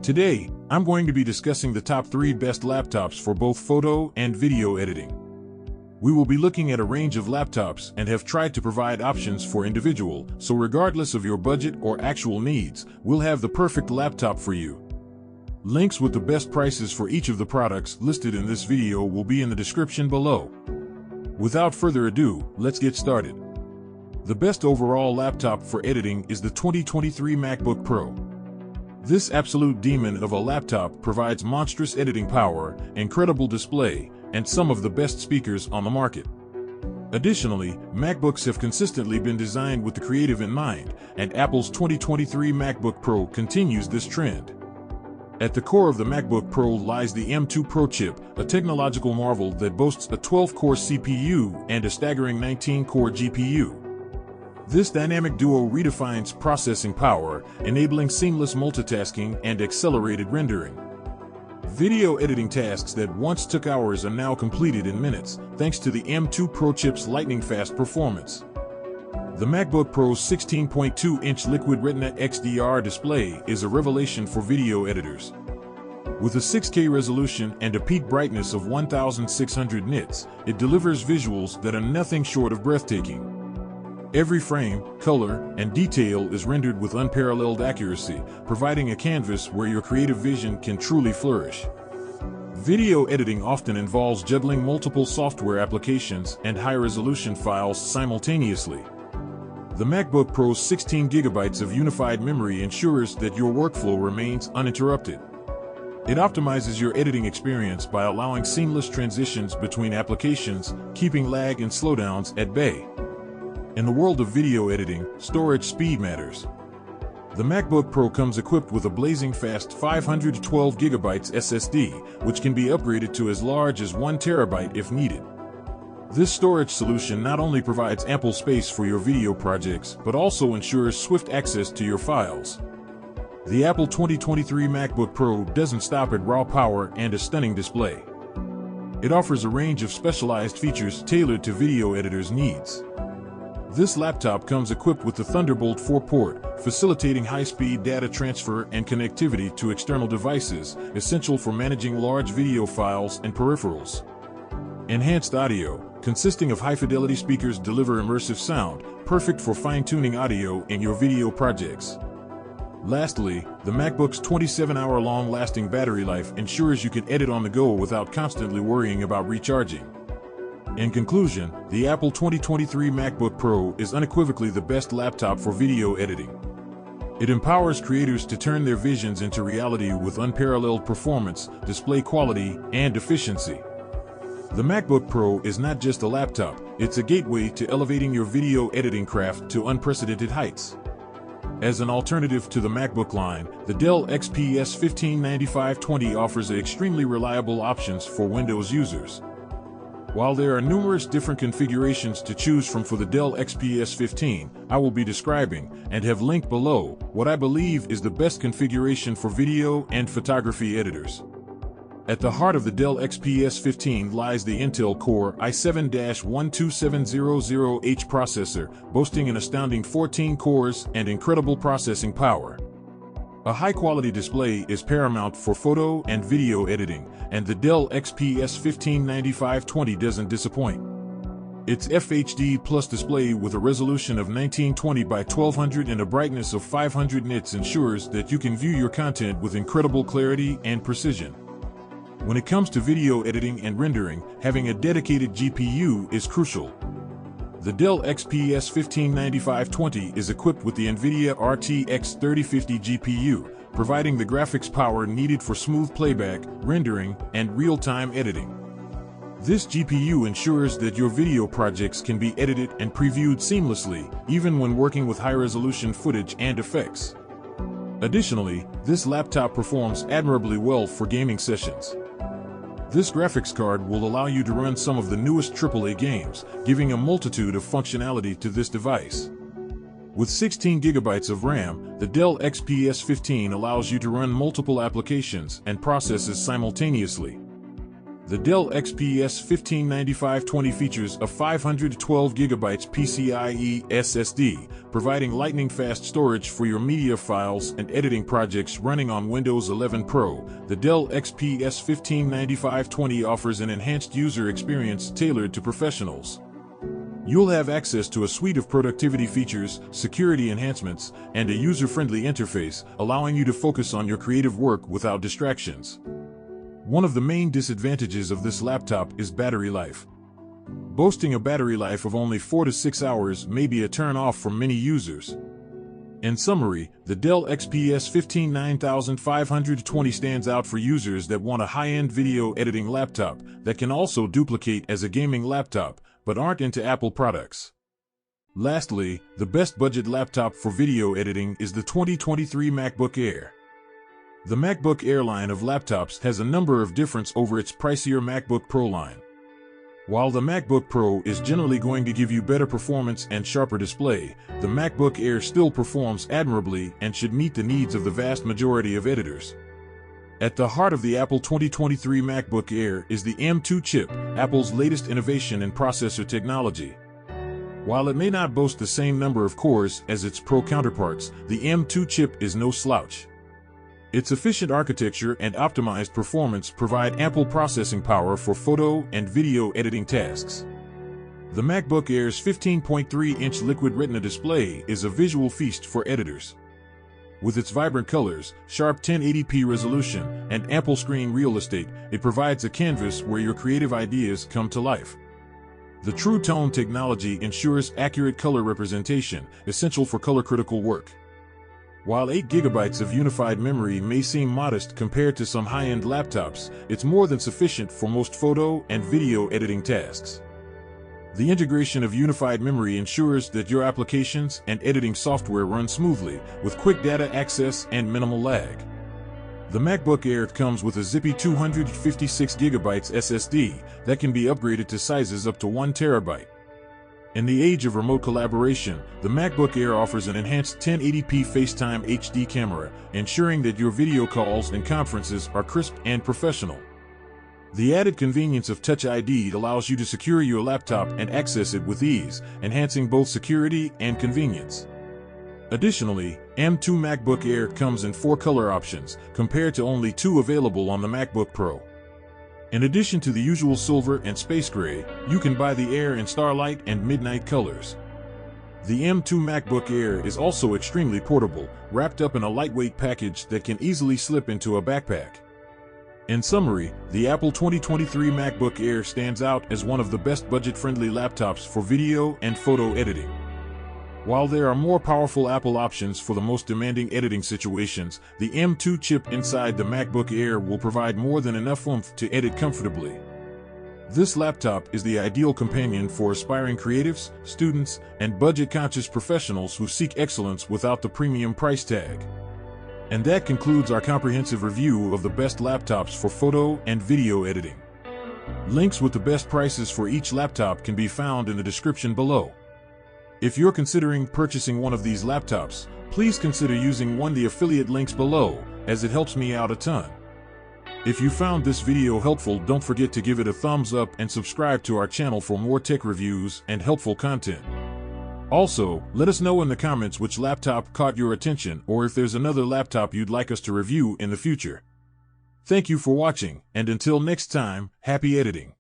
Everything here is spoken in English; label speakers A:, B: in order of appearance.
A: Today, I'm going to be discussing the top 3 best laptops for both photo and video editing. We will be looking at a range of laptops and have tried to provide options for individual, so regardless of your budget or actual needs, we'll have the perfect laptop for you. Links with the best prices for each of the products listed in this video will be in the description below. Without further ado, let's get started. The best overall laptop for editing is the 2023 MacBook Pro. This absolute demon of a laptop provides monstrous editing power, incredible display, and some of the best speakers on the market. Additionally, MacBooks have consistently been designed with the creative in mind, and Apple's 2023 MacBook Pro continues this trend. At the core of the MacBook Pro lies the M2 Pro chip, a technological marvel that boasts a 12-core CPU and a staggering 19-core GPU. This dynamic duo redefines processing power, enabling seamless multitasking and accelerated rendering. Video editing tasks that once took hours are now completed in minutes, thanks to the M2 Pro chip's lightning-fast performance. The MacBook Pro's 16.2-inch Liquid Retina XDR display is a revelation for video editors. With a 6K resolution and a peak brightness of 1600 nits, it delivers visuals that are nothing short of breathtaking. Every frame, color, and detail is rendered with unparalleled accuracy, providing a canvas where your creative vision can truly flourish. Video editing often involves juggling multiple software applications and high-resolution files simultaneously. The MacBook Pro's 16 GB of unified memory ensures that your workflow remains uninterrupted. It optimizes your editing experience by allowing seamless transitions between applications, keeping lag and slowdowns at bay. In the world of video editing, storage speed matters. The MacBook Pro comes equipped with a blazing fast 512 GB SSD, which can be upgraded to as large as 1 TB if needed. This storage solution not only provides ample space for your video projects, but also ensures swift access to your files. The Apple 2023 MacBook Pro doesn't stop at raw power and a stunning display. It offers a range of specialized features tailored to video editors' needs. This laptop comes equipped with the Thunderbolt 4 port, facilitating high-speed data transfer and connectivity to external devices, essential for managing large video files and peripherals. Enhanced audio, consisting of high-fidelity speakers, deliver immersive sound, perfect for fine-tuning audio in your video projects. Lastly, the MacBook's 27-hour-long lasting battery life ensures you can edit on the go without constantly worrying about recharging. In conclusion, the Apple 2023 MacBook Pro is unequivocally the best laptop for video editing. It empowers creators to turn their visions into reality with unparalleled performance, display quality, and efficiency. The MacBook Pro is not just a laptop, it's a gateway to elevating your video editing craft to unprecedented heights. As an alternative to the MacBook line, the Dell XPS 159520 offers extremely reliable options for Windows users. While there are numerous different configurations to choose from for the Dell XPS 15, I will be describing, and have linked below, what I believe is the best configuration for video and photography editors. At the heart of the Dell XPS 15 lies the Intel Core i7-12700H processor, boasting an astounding 14 cores and incredible processing power. A high-quality display is paramount for photo and video editing, and the Dell XPS 159520 doesn't disappoint. Its FHD Plus display with a resolution of 1920 by 1200 and a brightness of 500 nits ensures that you can view your content with incredible clarity and precision. When it comes to video editing and rendering, having a dedicated GPU is crucial. The Dell XPS 159520 is equipped with the NVIDIA RTX 3050 GPU, providing the graphics power needed for smooth playback, rendering, and real-time editing. This GPU ensures that your video projects can be edited and previewed seamlessly, even when working with high-resolution footage and effects. Additionally, this laptop performs admirably well for gaming sessions. This graphics card will allow you to run some of the newest AAA games, giving a multitude of functionality to this device. With 16 GB of RAM, the Dell XPS 15 allows you to run multiple applications and processes simultaneously. The Dell XPS 1595-20 features a 512GB PCIe SSD, providing lightning-fast storage for your media files and editing projects running on Windows 11 Pro. The Dell XPS 1595-20 offers an enhanced user experience tailored to professionals. You'll have access to a suite of productivity features, security enhancements, and a user-friendly interface, allowing you to focus on your creative work without distractions. One of the main disadvantages of this laptop is battery life. Boasting a battery life of only 4 to 6 hours may be a turn-off for many users. In summary, the Dell XPS 1595-20 stands out for users that want a high-end video editing laptop that can also duplicate as a gaming laptop, but aren't into Apple products. Lastly, the best budget laptop for video editing is the 2023 MacBook Air. The MacBook Air line of laptops has a number of differences over its pricier MacBook Pro line. While the MacBook Pro is generally going to give you better performance and sharper display, the MacBook Air still performs admirably and should meet the needs of the vast majority of editors. At the heart of the Apple 2023 MacBook Air is the M2 chip, Apple's latest innovation in processor technology. While it may not boast the same number of cores as its Pro counterparts, the M2 chip is no slouch. Its efficient architecture and optimized performance provide ample processing power for photo and video editing tasks. The MacBook Air's 15.3-inch Liquid Retina display is a visual feast for editors. With its vibrant colors, sharp 1080p resolution, and ample screen real estate, it provides a canvas where your creative ideas come to life. The True Tone technology ensures accurate color representation, essential for color-critical work. While 8 GB of unified memory may seem modest compared to some high-end laptops, it's more than sufficient for most photo and video editing tasks. The integration of unified memory ensures that your applications and editing software run smoothly, with quick data access and minimal lag. The MacBook Air comes with a zippy 256GB SSD that can be upgraded to sizes up to 1 TB. In the age of remote collaboration, the MacBook Air offers an enhanced 1080p FaceTime HD camera, ensuring that your video calls and conferences are crisp and professional. The added convenience of Touch ID allows you to secure your laptop and access it with ease, enhancing both security and convenience. Additionally, M2 MacBook Air comes in 4 color options, compared to only 2 available on the MacBook Pro. In addition to the usual silver and space gray, you can buy the Air in starlight and midnight colors. The M2 MacBook Air is also extremely portable, wrapped up in a lightweight package that can easily slip into a backpack. In summary, the Apple 2023 MacBook Air stands out as one of the best budget-friendly laptops for video and photo editing. While there are more powerful Apple options for the most demanding editing situations, the M2 chip inside the MacBook Air will provide more than enough oomph to edit comfortably. This laptop is the ideal companion for aspiring creatives, students, and budget-conscious professionals who seek excellence without the premium price tag. And that concludes our comprehensive review of the best laptops for photo and video editing. Links with the best prices for each laptop can be found in the description below. If you're considering purchasing one of these laptops, please consider using one of the affiliate links below, as it helps me out a ton. If you found this video helpful, don't forget to give it a thumbs up and subscribe to our channel for more tech reviews and helpful content. Also, let us know in the comments which laptop caught your attention or if there's another laptop you'd like us to review in the future. Thank you for watching, and until next time, happy editing.